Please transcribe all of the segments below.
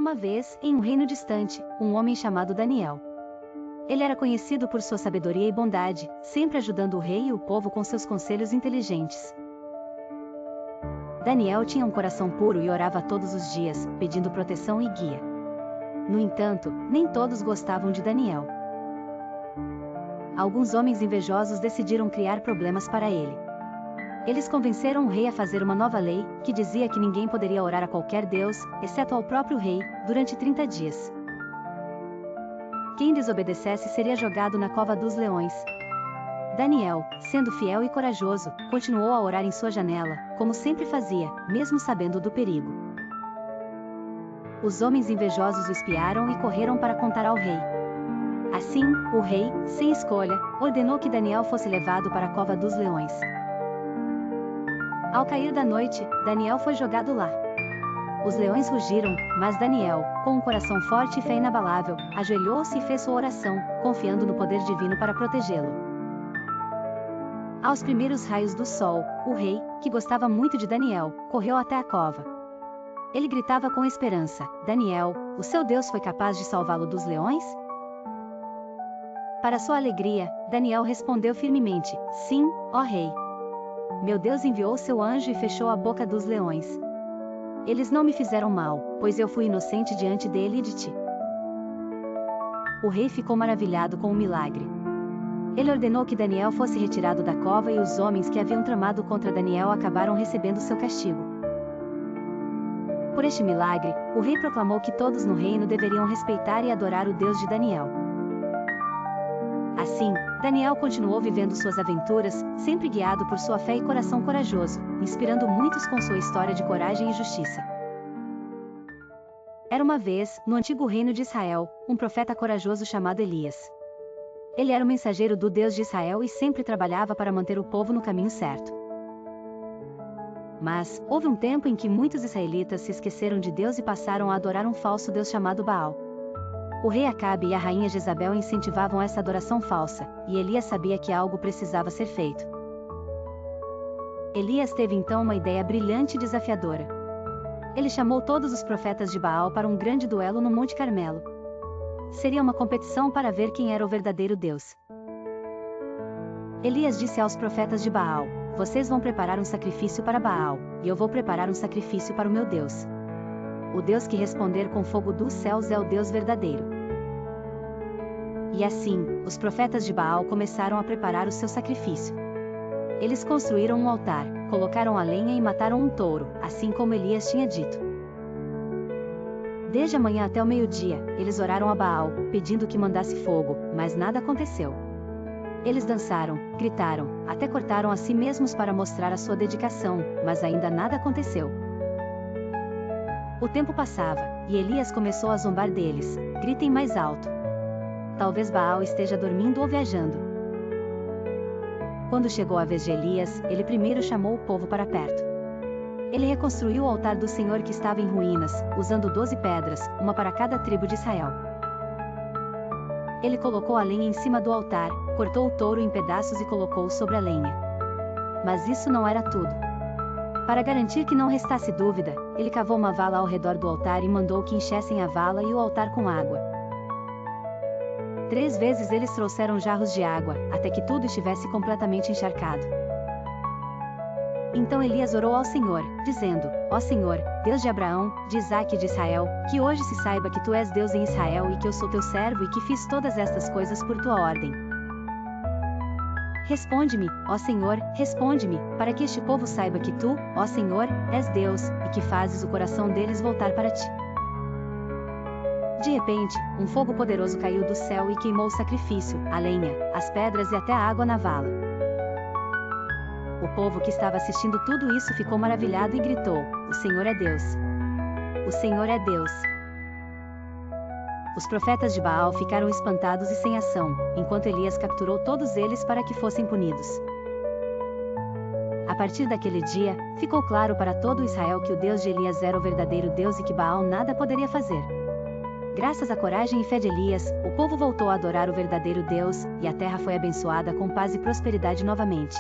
uma vez, em um reino distante, um homem chamado Daniel. Ele era conhecido por sua sabedoria e bondade, sempre ajudando o rei e o povo com seus conselhos inteligentes. Daniel tinha um coração puro e orava todos os dias, pedindo proteção e guia. No entanto, nem todos gostavam de Daniel. Alguns homens invejosos decidiram criar problemas para ele. Eles convenceram o rei a fazer uma nova lei, que dizia que ninguém poderia orar a qualquer deus, exceto ao próprio rei, durante 30 dias. Quem desobedecesse seria jogado na cova dos leões. Daniel, sendo fiel e corajoso, continuou a orar em sua janela, como sempre fazia, mesmo sabendo do perigo. Os homens invejosos o espiaram e correram para contar ao rei. Assim, o rei, sem escolha, ordenou que Daniel fosse levado para a cova dos leões. Ao cair da noite, Daniel foi jogado lá. Os leões rugiram, mas Daniel, com um coração forte e fé inabalável, ajoelhou-se e fez sua oração, confiando no poder divino para protegê-lo. Aos primeiros raios do sol, o rei, que gostava muito de Daniel, correu até a cova. Ele gritava com esperança: Daniel, o seu Deus foi capaz de salvá-lo dos leões? Para sua alegria, Daniel respondeu firmemente: Sim, ó rei. Meu Deus enviou seu anjo e fechou a boca dos leões. Eles não me fizeram mal, pois eu fui inocente diante dele e de ti. O rei ficou maravilhado com o milagre. Ele ordenou que Daniel fosse retirado da cova e os homens que haviam tramado contra Daniel acabaram recebendo seu castigo. Por este milagre, o rei proclamou que todos no reino deveriam respeitar e adorar o Deus de Daniel. Assim, Daniel continuou vivendo suas aventuras, sempre guiado por sua fé e coração corajoso, inspirando muitos com sua história de coragem e justiça. Era uma vez, no antigo reino de Israel, um profeta corajoso chamado Elias. Ele era o mensageiro do Deus de Israel e sempre trabalhava para manter o povo no caminho certo. Mas, houve um tempo em que muitos israelitas se esqueceram de Deus e passaram a adorar um falso Deus chamado Baal. O rei Acabe e a rainha Jezabel incentivavam essa adoração falsa, e Elias sabia que algo precisava ser feito. Elias teve então uma ideia brilhante e desafiadora. Ele chamou todos os profetas de Baal para um grande duelo no Monte Carmelo. Seria uma competição para ver quem era o verdadeiro Deus. Elias disse aos profetas de Baal: Vocês vão preparar um sacrifício para Baal, e eu vou preparar um sacrifício para o meu Deus. O Deus que responder com fogo dos céus é o Deus verdadeiro. E assim, os profetas de Baal começaram a preparar o seu sacrifício. Eles construíram um altar, colocaram a lenha e mataram um touro, assim como Elias tinha dito. Desde a manhã até o meio-dia, eles oraram a Baal, pedindo que mandasse fogo, mas nada aconteceu. Eles dançaram, gritaram, até cortaram a si mesmos para mostrar a sua dedicação, mas ainda nada aconteceu. O tempo passava, e Elias começou a zombar deles: Gritem mais alto. Talvez Baal esteja dormindo ou viajando. Quando chegou a vez de Elias, ele primeiro chamou o povo para perto. Ele reconstruiu o altar do Senhor que estava em ruínas, usando 12 pedras, uma para cada tribo de Israel. Ele colocou a lenha em cima do altar, cortou o touro em pedaços e colocou-o sobre a lenha. Mas isso não era tudo. Para garantir que não restasse dúvida, ele cavou uma vala ao redor do altar e mandou que enchessem a vala e o altar com água. 3 vezes eles trouxeram jarros de água, até que tudo estivesse completamente encharcado. Então Elias orou ao Senhor, dizendo: Ó Senhor, Deus de Abraão, de Isaque e de Israel, que hoje se saiba que Tu és Deus em Israel e que eu sou Teu servo e que fiz todas estas coisas por Tua ordem. Responde-me, ó Senhor, responde-me, para que este povo saiba que Tu, ó Senhor, és Deus, e que fazes o coração deles voltar para Ti. De repente, um fogo poderoso caiu do céu e queimou o sacrifício, a lenha, as pedras e até a água na vala. O povo que estava assistindo tudo isso ficou maravilhado e gritou: O Senhor é Deus! O Senhor é Deus! Os profetas de Baal ficaram espantados e sem ação, enquanto Elias capturou todos eles para que fossem punidos. A partir daquele dia, ficou claro para todo Israel que o Deus de Elias era o verdadeiro Deus e que Baal nada poderia fazer. Graças à coragem e fé de Elias, o povo voltou a adorar o verdadeiro Deus, e a terra foi abençoada com paz e prosperidade novamente.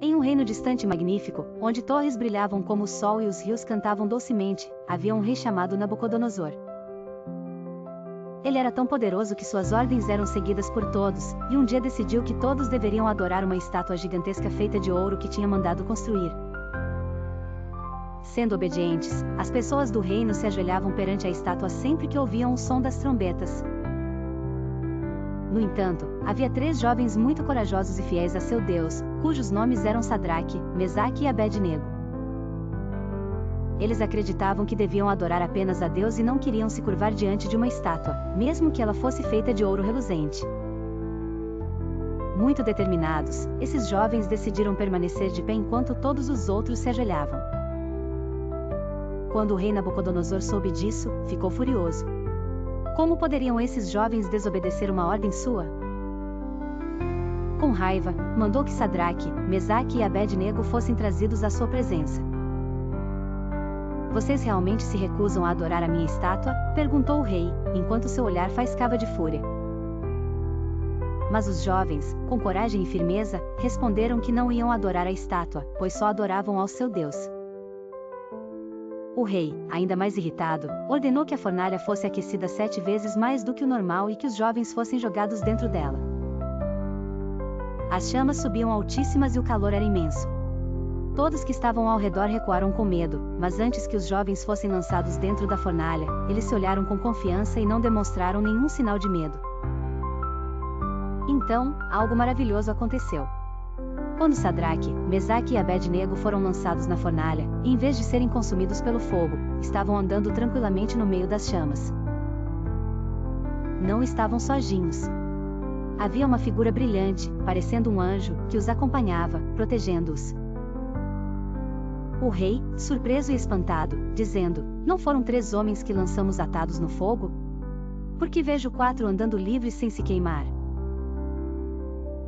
Em um reino distante e magnífico, onde torres brilhavam como o sol e os rios cantavam docemente, havia um rei chamado Nabucodonosor. Ele era tão poderoso que suas ordens eram seguidas por todos, e um dia decidiu que todos deveriam adorar uma estátua gigantesca feita de ouro que tinha mandado construir. Sendo obedientes, as pessoas do reino se ajoelhavam perante a estátua sempre que ouviam o som das trombetas. No entanto, havia 3 jovens muito corajosos e fiéis a seu Deus, cujos nomes eram Sadraque, Mesaque e Abed-nego. Eles acreditavam que deviam adorar apenas a Deus e não queriam se curvar diante de uma estátua, mesmo que ela fosse feita de ouro reluzente. Muito determinados, esses jovens decidiram permanecer de pé enquanto todos os outros se ajoelhavam. Quando o rei Nabucodonosor soube disso, ficou furioso. Como poderiam esses jovens desobedecer uma ordem sua? Com raiva, mandou que Sadraque, Mesaque e Abed-nego fossem trazidos à sua presença. Vocês realmente se recusam a adorar a minha estátua? Perguntou o rei, enquanto seu olhar faiscava de fúria. Mas os jovens, com coragem e firmeza, responderam que não iam adorar a estátua, pois só adoravam ao seu Deus. O rei, ainda mais irritado, ordenou que a fornalha fosse aquecida 7 vezes mais do que o normal e que os jovens fossem jogados dentro dela. As chamas subiam altíssimas e o calor era imenso. Todos que estavam ao redor recuaram com medo, mas antes que os jovens fossem lançados dentro da fornalha, eles se olharam com confiança e não demonstraram nenhum sinal de medo. Então, algo maravilhoso aconteceu. Quando Sadraque, Mesaque e Abed-nego foram lançados na fornalha, em vez de serem consumidos pelo fogo, estavam andando tranquilamente no meio das chamas. Não estavam sozinhos. Havia uma figura brilhante, parecendo um anjo, que os acompanhava, protegendo-os. O rei, surpreso e espantado, dizendo: Não foram 3 homens que lançamos atados no fogo? Por que vejo 4 andando livres sem se queimar?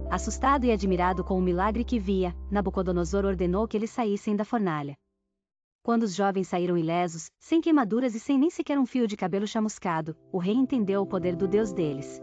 Assustado e admirado com o milagre que via, Nabucodonosor ordenou que eles saíssem da fornalha. Quando os jovens saíram ilesos, sem queimaduras e sem nem sequer um fio de cabelo chamuscado, o rei entendeu o poder do Deus deles.